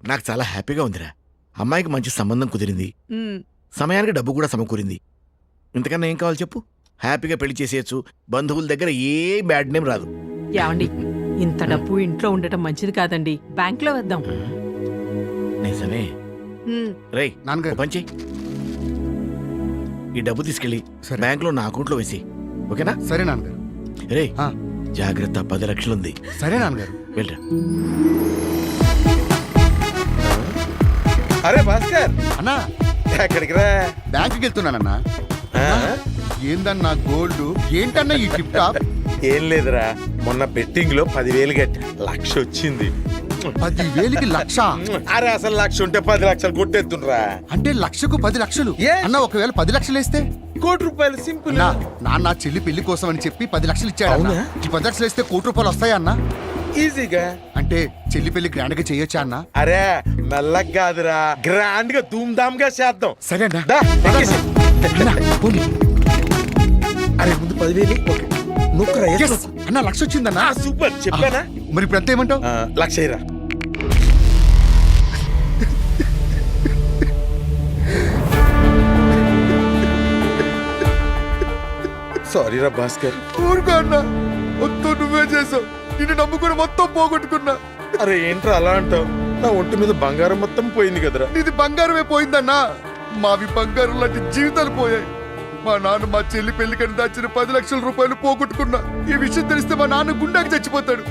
నాకు చాలా హ్యాపీగా ఉందిరా. అమ్మాయికి మంచి సంబంధం కుదిరింది, సమయానికి డబ్బు కూడా సమకూరింది. ఇంతకన్నా ఏం కావాలి చెప్పు? హ్యాపీగా పెళ్లి చేసేయచ్చు. బంధువుల దగ్గర ఏ బ్యాడ్ నేమ్ రాదు. ఏమండి, ఇంత డబ్బు ఇంట్లో ఉండటం మంచిది కాదండి, బ్యాంక్ లో వేద్దాం. నిజమే. రేయ్ పంచి, ఈ డబ్బు తీసుకెళ్ళి బ్యాంక్ లో నా అకౌంట్లో వేసి, ఓకేనా? సరే నాన్నగారు. రే జాగ్రత్త, 10 లక్షలుంది. సరే నాన్నగారు. వెళ్ళరా. అరే భాస్కర్ అన్నా, ఎక్కడికి రా? బ్యాంకుకి వెళ్తున్నానన్నా. ఏందన్నా గోల్డ్, ఏంటన్నా ఈ టిప్ టాప్? ఏం లేదురా, మొన్న బెట్టింగ్ లో 10,000 కట్టి 1,00,000 వచ్చింది. 10,000కి 1,00,000? అరే అసలు 1,00,000 ఉంటే 10 లక్షలు కొట్టేద్దురా. అంటే 1,00,000కు 10 లక్షలు అన్న. ఒకవేళ 10 లక్షలు వేస్తే? 1,00,00,000 రూపాయలు సింపుల్. నాన్న చెల్లి పెళ్లి కోసం అని చెప్పి 10 లక్షలు ఇచ్చాడు. ఈ 10 లక్షలు వేస్తే 1,00,00,000 రూపాయలు వస్తాయా అన్న? ఈజీగా. అంటే చెల్లి పెళ్లి గ్రాండ్ గా చేయొచ్చా అన్న? అరే మెల్లగా కాదురా, గ్రాండ్ గా ధూమ్ ధామ్ గా చేద్దాం. సరే అన్న. దా, ఎక్కేసి. అన్న, పోనీ. అరే ముందు 10,000 నొక్కరా. Yes! అన్న 1,00,000 వచ్చిందన్న. సూపర్, చెప్పానా? మరి ఇప్పుడు ఎంత ఏమంటావు? 1,00,000 రా. సారీ రా భాస్కర్. ఊరుకో అన్న, మొత్తం నువ్వే చేసావు. నిన్ను నమ్ముకుని మొత్తం పోగొట్టుకున్నా. అరే ఏంట్రా అలా అంటావు? నా ఒంటి మీద బంగారం మొత్తం పోయింది కదరా. నీది బంగారమే పోయిందన్నా. మావి బంగారం లాంటి జీవితాలు పోయాయి. మా నాన్న మా చెల్లి పెళ్లికని దాచిన 10 లక్షల రూపాయలు పోగొట్టుకున్నా. ఈ విషయం తెలిస్తే మా నాన్న గుండాకి చచ్చిపోతాడు.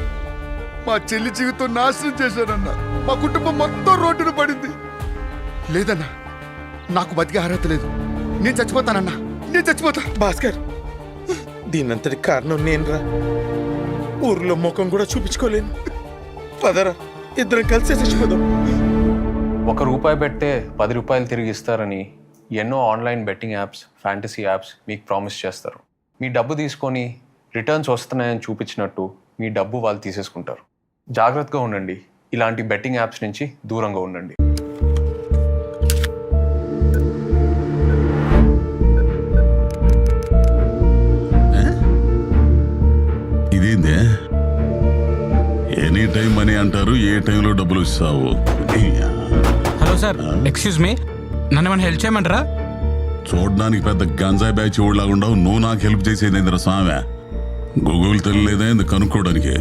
మా చెల్లి జీవితం నాశనం చేశానన్నా. మా కుటుంబం మొత్తం రోడ్డున పడింది. లేదన్నా, నాకు బతికే అర్హత లేదు. నేను చచ్చిపోతానన్నా, నేను చచ్చిపోతా. భాస్కర్, దీనంతటి కారణం నేనురా. ఊర్లో ముఖం కూడా చూపించుకోలేను. పదరా, ఇద్దరం కలిసి చచ్చిపోదాం. ₹1 పెట్టే 10 రూపాయలు తిరిగి ఇస్తారని ఎన్నో online betting apps, fantasy apps మీకు ప్రామిస్ చేస్తారు. మీ డబ్బు తీసుకొని రిటర్న్స్ వస్తున్నాయని చూపించినట్టు మీ డబ్బు వాళ్ళు తీసేసుకుంటారు. జాగ్రత్తగా ఉండండి. ఇలాంటి బెట్టింగ్ యాప్స్ నుంచి దూరంగా ఉండండి. ఇదేందే? ఎనీ టైం మనీ అంటారు, ఏ టైంలో డబ్బులు ఇస్తావు? హలో సార్, ఎక్స్క్యూజ్ మీ, నన్ను ఏమైనా హెల్ప్ చేయమంటారా? చూడడానికి పెద్ద గంజాయి బ్యాచ్ ఊళ్ళగా ఉండవు, నువ్వు నాకు హెల్ప్ చేసేది ఏందిరా స్వామి? గూగుల్ తెలియలేదా ఎందుకు కనుక్కోవడానికి?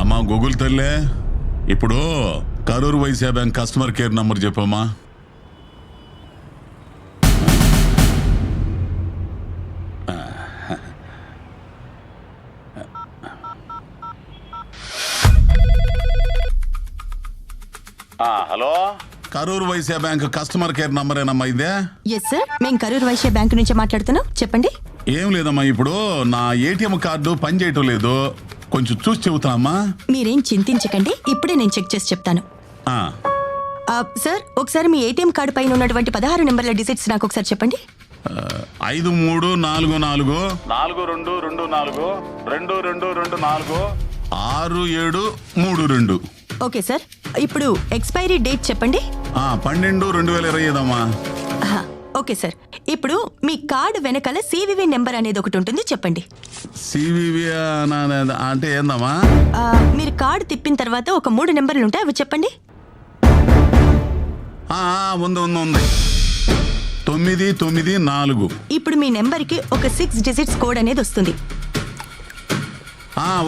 అమ్మా గూగుల్ తెల్లే, ఇప్పుడు Karur Vysya bank customer care number చెప్పమ్మా. Hello, Karur Vysya bank customer care number ఏనమ్మా ఇదే? ఎస్ సార్, మేము కరూర్ వైశ్య బ్యాంక్ నుంచి మాట్లాడుతున్నాం, చెప్పండి. ఏం లేదమ్మా, ఇప్పుడు నా ఏటీఎం కార్డు పని చేయటం లేదు, కొంచెం చూసి చెబుతామా? మీరేం చింతించకండి, ఇప్పుడే నేను చెక్ చేసి చెప్తాను. సార్, ఒకసారి మీ ఏటీఎం కార్డు పైన ఉన్నటువంటి 16 నెంబర్ల డిజిట్స్ నాకు ఒకసారి చెప్పండి. 5344 4224 2224 6732. ఓకే సార్, ఇప్పుడు ఎక్స్పైరీ డేట్ చెప్పండి. 12/2025 అమ్మా. ఓకే సార్, ఇప్పుడు మీ కార్డు వెనకాల సివివి నెంబర్ అనేది ఒకటి ఉంటుంది, చెప్పండి. సివివి అంటే ఏందమ్మా? మీరు కార్డు తిప్పిన తర్వాత ఒక 3 నెంబర్లు ఉంటాయి, అవి చెప్పండి. ఉంది 994. ఇప్పుడు మీ నెంబర్కి ఒక 6 డిజిట్స్ కోడ్ అనేది వస్తుంది.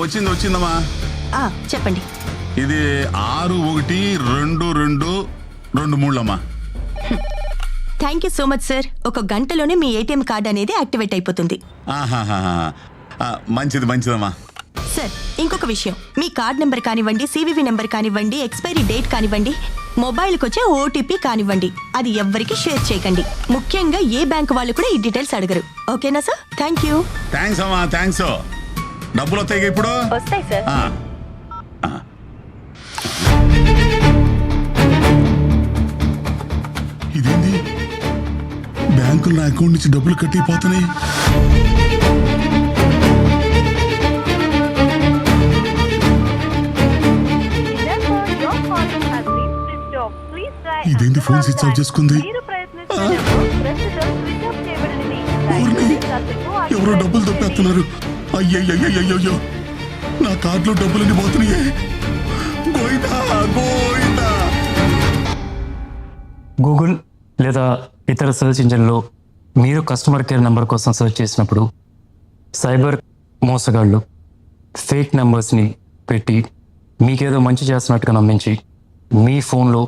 వచ్చిందమ్మా. చెప్పండి. ఇది 612223 అమ్మా. Thank you so much sir. ఒక గంటలోనే మీ ఏటీఎం కార్డు అనేది యాక్టివేట్ అయిపోతుంది. మంచిదమ్మా. సార్, ఇంకొక విషయం, మీ కార్డ్ నెంబర్ కానివ్వండి, సివివి నెంబర్ కానివ్వండి, ఎక్స్పైరీ డేట్ కానివ్వండి, మొబైల్కి వచ్చే ఓటీపీ కానివ్వండి, అది ఎవ్వరికి షేర్ చేయకండి. ముఖ్యంగా ఏ బ్యాంక్ వాళ్ళు కూడా ఈ డీటెయిల్స్ అడగరు. ఓకేనా సార్? Thank you. థ్యాంక్స్ అమ్మా, థ్యాంక్స్. డబ్బులు వస్తాయి ఇప్పుడు? వస్తాయి సార్. ఇదేంది, బ్యాంకులు నా అకౌంట్ నుంచి డబ్బులు కట్టిపోతున్నాయి. ఇదేంటి, ఫోన్ స్విచ్ ఆఫ్ చేసుకుంది? ఎవరో డబ్బులు తప్పేస్తున్నారు. అయ్యయ్యో, నా కార్డులో డబ్బులన్నీ పోతున్నాయి. గోయిదా గోయిదా. గూగుల్ లేదా ఇతర సెర్చ్ ఇంజిన్లో మీరు కస్టమర్ కేర్ నెంబర్ కోసం సెర్చ్ చేసినప్పుడు సైబర్ మోసగాళ్ళు ఫేక్ నెంబర్స్ని పెట్టి మీకేదో మంచి చేస్తున్నట్టుగా నమ్మించి మీ ఫోన్లో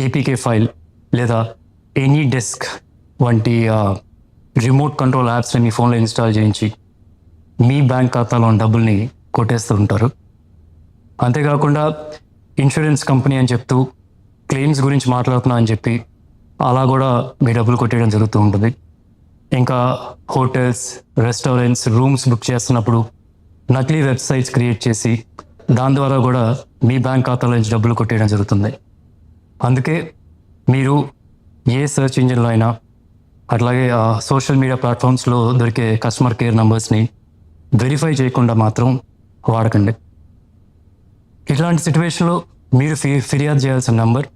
ఏపీకే ఫైల్ లేదా ఎనీ డెస్క్ వంటి రిమోట్ కంట్రోల్ యాప్స్ని మీ ఫోన్లో ఇన్స్టాల్ చేయించి మీ బ్యాంక్ ఖాతాలో ఉన్న డబ్బుల్ని కొట్టేస్తూ ఉంటారు. అంతేకాకుండా ఇన్సూరెన్స్ కంపెనీ అని చెప్తూ క్లెయిమ్స్ గురించి మాట్లాడుతున్నా అని చెప్పి అలా కూడా మీ డబ్బులు కొట్టేయడం జరుగుతూ ఉంటుంది. ఇంకా హోటల్స్, రెస్టారెంట్స్, రూమ్స్ బుక్ చేస్తున్నప్పుడు నకిలీ వెబ్సైట్స్ క్రియేట్ చేసి దాని ద్వారా కూడా మీ బ్యాంక్ ఖాతాలో నుంచి డబ్బులు కొట్టేయడం జరుగుతుంది. అందుకే మీరు ఏ సెర్చ్ ఇంజిన్లో అయినా అట్లాగే సోషల్ మీడియా ప్లాట్ఫామ్స్లో దొరికే కస్టమర్ కేర్ నెంబర్స్ని వెరిఫై చేయకుండా మాత్రం వాడకండి. ఇట్లాంటి సిచ్యువేషన్లో మీరు ఫిర్యాదు చేయాల్సిన నంబర్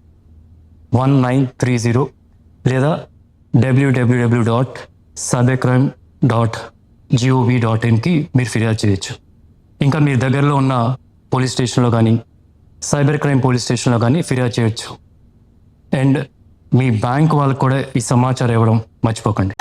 1930 లేదా www.cybercrime.gov.in మీరు ఫిర్యాదు చేయొచ్చు. ఇంకా మీ దగ్గరలో ఉన్న పోలీస్ స్టేషన్లో కానీ సైబర్ క్రైమ్ పోలీస్ స్టేషన్లో కానీ ఫిర్యాదు చేయొచ్చు. అండ్ మీ బ్యాంక్ వాళ్ళకు కూడా ఈ సమాచారం ఇవ్వడం మర్చిపోకండి.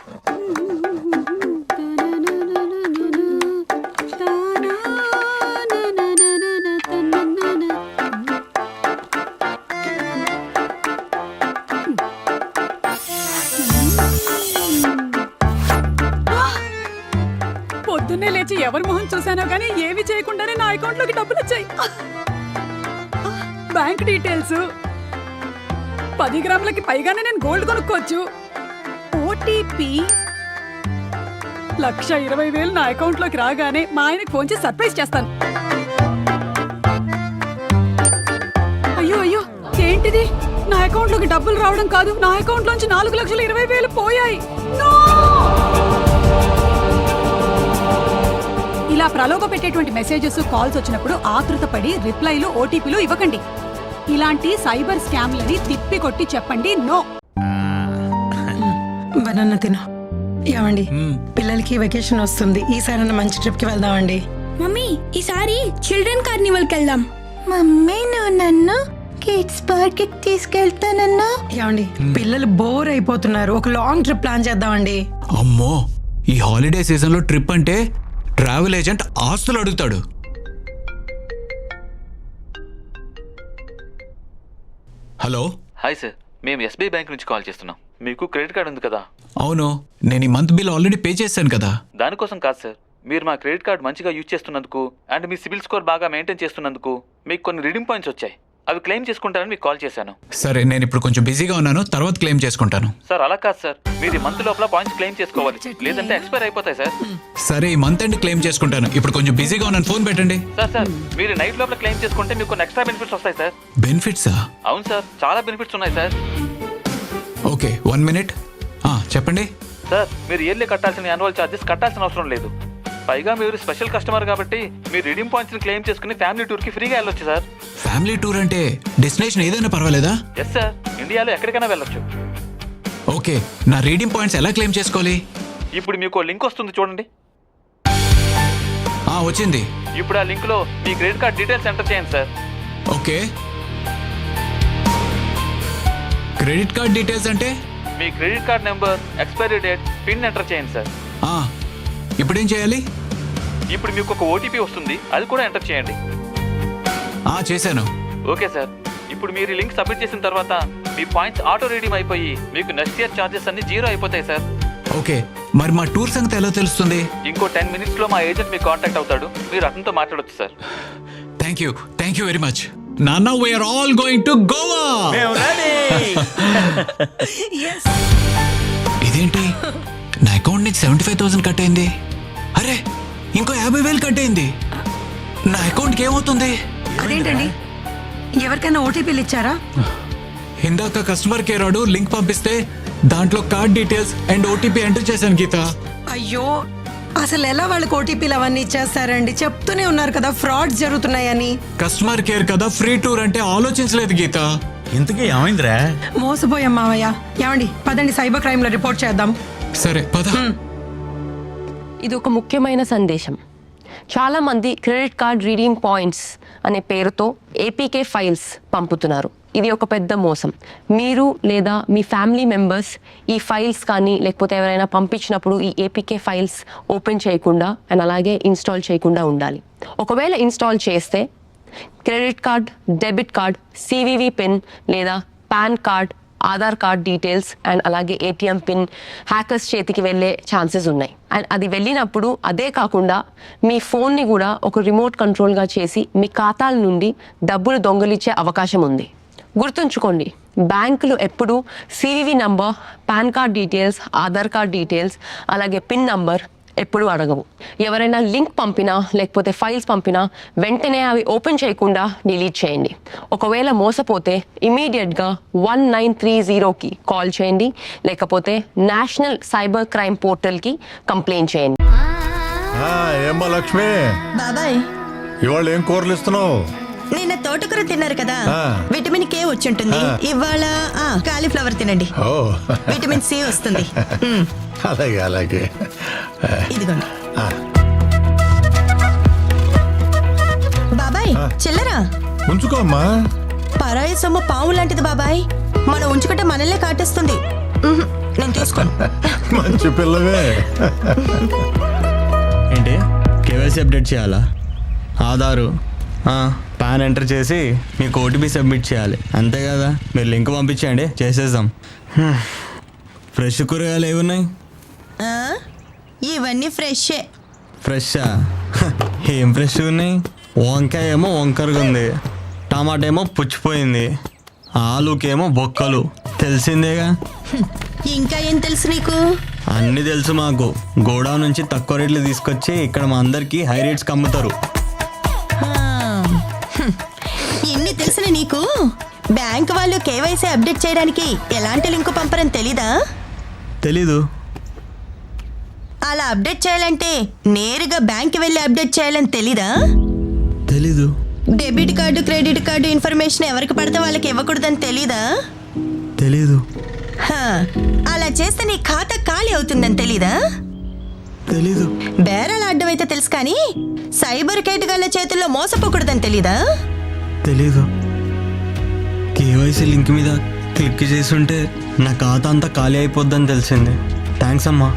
పొద్దున్నే లేచి ఎవరి మొహం చూసానో కానీ ఏమి చేయకుండానే నా అకౌంట్లోకి డబ్బులు వచ్చాయి. బ్యాంక్ డీటెయిల్స్, 10 గ్రాములకి పైగానే నేను గోల్డ్ కొనుక్కోవచ్చు. ఓటీపీ 1,20,000 నా అకౌంట్లోకి రాగానే మా ఆయనకి ఫోన్ చేసి సర్ప్రైజ్ చేస్తాను. అయ్యో అయ్యో, ఏంటిది? నా అకౌంట్లోకి డబ్బులు రావడం కాదు, నా అకౌంట్లోంచి 4,20,000 పోయాయి. No! ఇలా ప్రలోభ పెట్టేటువంటి మెసేజెస్, కాల్స్ వచ్చినప్పుడు ఆతృతపడి రిప్లైలు, ఓటీపీలు ఇవ్వకండి. ఇలాంటి సైబర్ స్కామ్లని తిప్పి కొట్టి చెప్పండి నో. బనానా తిను. ఏమండి, పిల్లలకి వెకేషన్ వస్తుంది, ఈసారి మంచి ట్రిప్ కి వెళ్దామండి. మమ్మీ, ఈసారి చిల్డ్రన్ కార్నివల్ కి వెళ్దాం. మమ్మీ నువ్వు నన్ను కిడ్స్ పార్క్ కి తీసుకెళ్తానన్నా. ఏమండి, పిల్లలు బోర్ అయిపోతున్నారు, ఒక లాంగ్ ట్రిప్ ప్లాన్ చేద్దామండి. అమ్మో, ఈ హాలిడే సీజన్లో ట్రిప్ అంటే ట్రావెల్ ఏజెంట్ ఆస్తులు అడుగుతాడు. హలో. హాయ్ సార్, మేము ఎస్బీఐ బ్యాంక్ నుంచి కాల్ చేస్తున్నాం. మీకు క్రెడిట్ కార్డు ఉంది కదా? అవును, నేను ఈ మంత్ బిల్ ఆల్రెడీ పే చేశాను కదా. దానికోసం కాదు సార్, మీరు మా క్రెడిట్ కార్డు మంచిగా యూజ్ చేస్తున్నందుకు అండ్ మీ సిబిల్ స్కోర్ బాగా మెయింటైన్ చేస్తున్నందుకు మీకు కొన్ని రిడీమ్ పాయింట్స్ వచ్చాయి. అవి క్లెయిమ్ చేసుకుంటారని మీకు కాల్ చేశాను. సరే, నేను ఇప్పుడు కొంచెం బిజీగా ఉన్నాను, తర్వాత క్లెయిమ్ చేసుకుంటాను. సార్ అలా కాదు సార్, మీరు ఈ మంత్ లోపల పాయింట్స్ క్లెయిమ్ చేసుకోవాలి, లేదంటే ఎక్స్పైర్ అయిపోతాయి సార్. సరే, ఈ మంత్ ఎండ్ క్లెయిమ్ చేసుకుంటాను. ఇప్పుడు కొంచెం బిజీగా ఉన్నాను, ఫోన్ పెట్టండి. సార్ మీరు నైట్ లోపల క్లెయిమ్ చేసుకుంటే మీకు కొన్ని ఎక్స్ట్రా బెనిఫిట్స్ వస్తాయి సార్. బెనిఫిట్సా? అవును సార్, చాలా బెనిఫిట్స్ ఉన్నాయి సార్. Okay, 1 minute. చెప్పండి. సార్, మీరు ఇయర్లీ కట్టాల్సిన యాన్యువల్ ఛార్జెస్ కట్టాల్సిన అవసరం లేదు. పైగా మీరు స్పెషల్ కస్టమర్ కాబట్టి మీరు రిడీమ్ పాయింట్స్ ని క్లెయిమ్ చేసుకుని ఫ్యామిలీ టూర్ కి ఫ్రీగా వెళ్ళొచ్చు సార్. ఫ్యామిలీ టూర్ అంటే డెస్టినేషన్ ఏదైనా పర్వాలేదా? ఎస్ సార్, ఇండియాలో ఎక్కడికైనా వెళ్ళొచ్చు. ఓకే, నా రీడింగ్ పాయింట్స్ ఎలా క్లెయిమ్ చేసుకోవాలి? ఇప్పుడు మీకు లింక్ వస్తుంది చూడండి. వచ్చింది. ఇప్పుడు ఆ లింక్ లో మీ క్రెడిట్ కార్డ్ డీటెయిల్స్ ఎంటర్ చేయండి sir. Okay, credit card details అంటే మీ credit card number, expiry date, pin enter చేయండి సార్. ఇప్పుడు ఏం చేయాలి? ఇప్పుడు మీకు ఒక ఓటీపీ వస్తుంది, అది కూడా ఎంటర్ చేయండి. చేశాను. ఓకే సార్, ఇప్పుడు మీరు లింక్ సబ్మిట్ చేసిన తర్వాత మీ పాయింట్స్ ఆటో రీడీమ్ అయిపోయి మీకు నెక్స్ట్ ఇయర్ ఛార్జెస్ అన్ని 0 అయిపోతాయి సార్. ఓకే, మరి మా టూర్ సంగతి ఎలా తెలుస్తుంది? ఇంకో 10 minutes లో మా ఏజెంట్ మీకు కాంటాక్ట్ అవుతాడు, మీరు అతనితో మాట్లాడొచ్చు sir. Thank you very much. నాన్న, we are all going to Goa. ఇదేంటి, నా అకౌంట్ నుంచి 75,000 కట్ అయింది. అరే, ఇంకో 50,000 కట్ అయింది. నా అకౌంట్కి ఏమవుతుంది? అదేంటండి, ఎవరికైనా ఓటీపీలు ఇచ్చారా? ఇందాక కస్టమర్ కేర్ వాడు లింక్ పంపిస్తే దాంట్లో card details and OTP enter చేశాను గీత. అయ్యో, అసలు ఎలా వాళ్ళకి ఓటీపీలు అవన్నీ ఇచ్చేస్తారండి? చెప్తూనే ఉన్నారు కదా ఫ్రాడ్స్ జరుగుతున్నాయని. కస్టమర్ కేర్ కదా, ఫ్రీ టూర్ అంటే ఆలోచించలేదు గీత. ఇంతకీ ఏమైందిరా? మోసపోయాం మావయ్య. ఏమండి, పదండి సైబర్ క్రైమ్ లో రిపోర్ట్ చేద్దాం. సరే పద. ఇది ఒక ముఖ్యమైన సందేశం. చాలామంది క్రెడిట్ కార్డ్ రీడీమ్ పాయింట్స్ అనే పేరుతో ఏపీకే ఫైల్స్ పంపుతున్నారు. ఇది ఒక పెద్ద మోసం. మీరు లేదా మీ ఫ్యామిలీ మెంబర్స్ ఈ ఫైల్స్ కానీ లేకపోతే ఎవరైనా పంపించినప్పుడు ఈ ఏపీకే ఫైల్స్ ఓపెన్ చేయకుండా అండ్ అలాగే ఇన్స్టాల్ చేయకుండా ఉండాలి. ఒకవేళ ఇన్స్టాల్ చేస్తే credit card, debit card, CVV pin లేదా PAN card, Aadhaar card details and అలాగే ఏటీఎం పిన్ హ్యాకర్స్ చేతికి వెళ్ళే ఛాన్సెస్ ఉన్నాయి. అండ్ అది వెళ్ళినప్పుడు అదే కాకుండా మీ ఫోన్ని కూడా ఒక రిమోట్ కంట్రోల్గా చేసి మీ ఖాతాల నుండి డబ్బులు దొంగలిచ్చే అవకాశం ఉంది. గుర్తుంచుకోండి, బ్యాంకులు ఎప్పుడూ CVV number, pan card details, Aadhaar card details అలాగే పిన్ నంబర్ ఎప్పుడూ అడగవు. ఎవరైనా లింక్ పంపినా లేకపోతే ఫైల్స్ పంపినా వెంటనే అవి ఓపెన్ చేయకుండా డిలీట్ చేయండి. ఒకవేళ మోసపోతే ఇమీడియట్గా 1930కి కాల్ చేయండి, లేకపోతే నేషనల్ సైబర్ క్రైమ్ పోర్టల్కి కంప్లైంట్ చేయండి. ఏమ్మా లక్ష్మి, బాబాయ్ ఇవాళ ఏం కూరలు ఇస్తున్నావు? నిన్న తోటకూర తిన్నారు కదా, విటమిన్ కే వచ్చుంటుంది. ఇవాళ కాలీఫ్లవర్ తినండి, విటమిన్ సి వస్తుంది. అలాగే అలాగే. ఇదిగోండి బాబాయ్, చిల్లరా ఉంచుకో అమ్మా. పరాయి సొమ్ము పాము లాంటిది బాబాయ్, మనం ఉంచుకుంటే మనల్నే కాటేస్తుంది. నేను తీసుకోను. మంచి పిల్లవే. ఏంటి కేవైసీ అప్డేట్ చేయాలా? ఆధారు, పాన్ ఎంటర్ చేసి మీకు ఓటీపీ సబ్మిట్ చేయాలి, అంతే కదా? మీరు లింక్ పంపించండి, చేసేద్దాం. ఫ్రెష్ కూరగాయలు ఏమున్నాయి? ఇవన్నీ ఫ్రెషే. ఫ్రెషా? ఏం ఫ్రెష్ ఉన్నాయి? వంకాయ ఏమో వంకరగా ఉంది, టమాటా ఏమో పుచ్చిపోయింది, ఆలుకేమో బొక్కలు. తెలిసిందేగా. ఇంకా ఏం తెలుసు నీకు? అన్నీ తెలుసు మాకు. గోడౌన్ నుంచి తక్కువ రేట్లు తీసుకొచ్చి ఇక్కడ మా అందరికి హై రేట్స్కి అమ్ముతారు. ఇన్ని తెలిసిన నీకు బ్యాంక్ వాళ్ళు కేవైసీ అప్డేట్ చేయడానికి ఎలాంటి లింకు పంపరని తెలీదా? తెలీదు. అలా అప్డేట్ చేయాలంటే నేరుగా బ్యాంక్ వెళ్ళి అప్డేట్ చేయాలని తెలీదా? తెలీదు. Debit card, credit card information ఎవరికి పడితే వాళ్ళకి ఇవ్వకూడదని తెలీదా? తెలీదు. అలా చేస్తే నీ ఖాతా ఖాళీ అవుతుందని తెలీదా? తెలీదు. బేరాలు ఆడడం అయితే తెలుసు, కానీ సైబర్ కేటగాళ్ళ చేతుల్లో మోసపోకూడదని తెలీదా? తెలీదు. కేవైసీ లింక్ మీద క్లిక్ చేసుంటే నా ఖాతా అంతా ఖాళీ అయిపోద్దని తెలిసింది. థ్యాంక్స్ అమ్మా.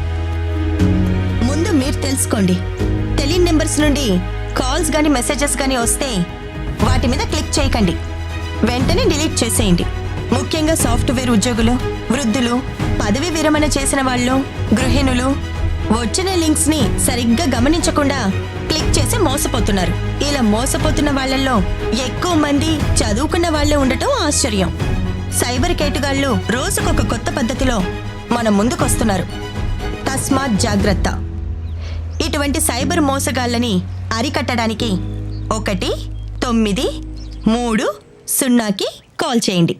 ముందు మీరు తెలుసుకోండి. తెలియని నెంబర్స్ నుండి కాల్స్ కానీ మెసేజెస్ కానీ వస్తే వాటి మీద క్లిక్ చేయకండి, వెంటనే డిలీట్ చేసేయండి. ముఖ్యంగా సాఫ్ట్వేర్ ఉద్యోగులు, వృద్ధులు, పదవి విరమణ చేసిన వాళ్ళు, గృహిణులు వచ్చిన లింక్స్ ని సరిగ్గా గమనించకుండా క్లిక్ చేసి మోసపోతున్నారు. ఇలా మోసపోతున్న వాళ్ళల్లో ఎక్కువ మంది చదువుకున్న వాళ్లే ఉండటం ఆశ్చర్యం. సైబర్ కేటుగాళ్లు రోజుకొక కొత్త పద్ధతిలో మన ముందుకొస్తున్నారు. తస్మాత్ జాగ్రత్త. ఇటువంటి సైబర్ మోసగాళ్ళని అరికట్టడానికి 1-930కి కాల్ చేయండి.